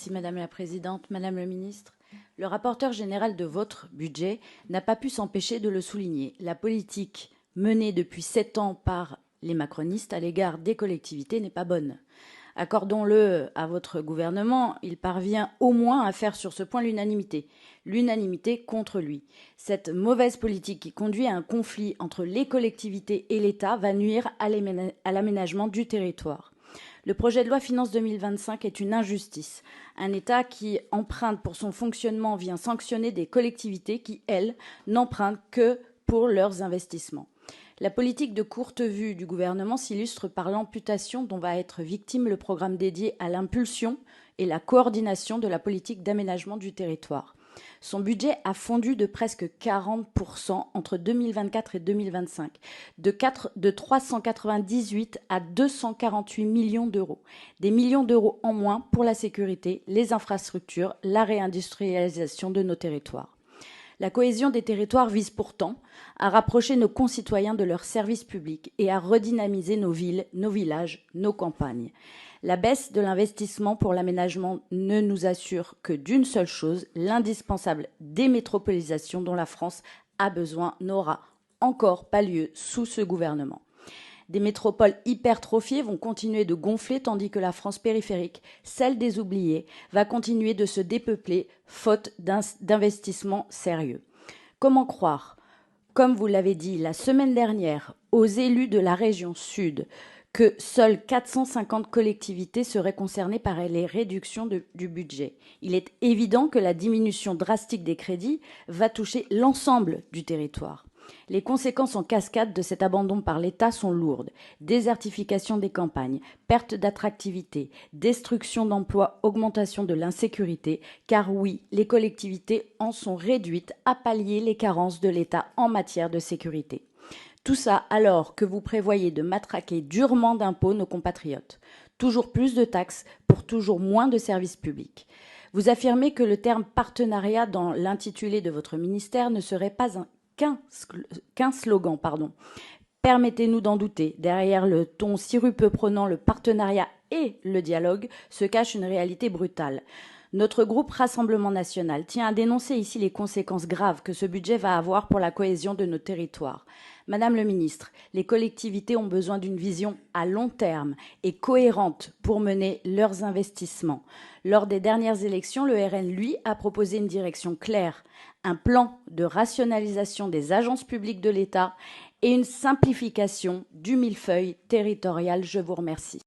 Merci Madame la Présidente, Madame le Ministre. Le rapporteur général de votre budget n'a pas pu s'empêcher de le souligner. La politique menée depuis 7 ans par les macronistes à l'égard des collectivités n'est pas bonne. Accordons-le à votre gouvernement, il parvient au moins à faire sur ce point l'unanimité. L'unanimité contre lui. Cette mauvaise politique qui conduit à un conflit entre les collectivités et l'État va nuire à l'aménagement du territoire. Le projet de loi Finances 2025 est une injustice. Un État qui emprunte pour son fonctionnement vient sanctionner des collectivités qui, elles, n'empruntent que pour leurs investissements. La politique de courte vue du gouvernement s'illustre par l'amputation dont va être victime le programme dédié à l'impulsion et la coordination de la politique d'aménagement du territoire. Son budget a fondu de presque 40% entre 2024 et 2025, de 398 à 248 millions d'euros. Des millions d'euros en moins pour la sécurité, les infrastructures, la réindustrialisation de nos territoires. La cohésion des territoires vise pourtant à rapprocher nos concitoyens de leurs services publics et à redynamiser nos villes, nos villages, nos campagnes. La baisse de l'investissement pour l'aménagement ne nous assure que d'une seule chose, l'indispensable démétropolisation dont la France a besoin n'aura encore pas lieu sous ce gouvernement. Des métropoles hypertrophiées vont continuer de gonfler tandis que la France périphérique, celle des oubliés, va continuer de se dépeupler faute d'investissements sérieux. Comment croire, comme vous l'avez dit la semaine dernière, aux élus de la région Sud, que seules 450 collectivités seraient concernées par les réductions du budget? Il est évident que la diminution drastique des crédits va toucher l'ensemble du territoire. Les conséquences en cascade de cet abandon par l'État sont lourdes. Désertification des campagnes, perte d'attractivité, destruction d'emplois, augmentation de l'insécurité, car oui, les collectivités en sont réduites à pallier les carences de l'État en matière de sécurité. Tout ça alors que vous prévoyez de matraquer durement d'impôts nos compatriotes. Toujours plus de taxes pour toujours moins de services publics. Vous affirmez que le terme partenariat dans l'intitulé de votre ministère ne serait pas qu'un slogan. Permettez-nous d'en douter. Derrière le ton sirupeux prônant le partenariat et le dialogue se cache une réalité brutale. Notre groupe Rassemblement National tient à dénoncer ici les conséquences graves que ce budget va avoir pour la cohésion de nos territoires. Madame le ministre, les collectivités ont besoin d'une vision à long terme et cohérente pour mener leurs investissements. Lors des dernières élections, le RN, lui, a proposé une direction claire, un plan de rationalisation des agences publiques de l'État et une simplification du millefeuille territorial. Je vous remercie.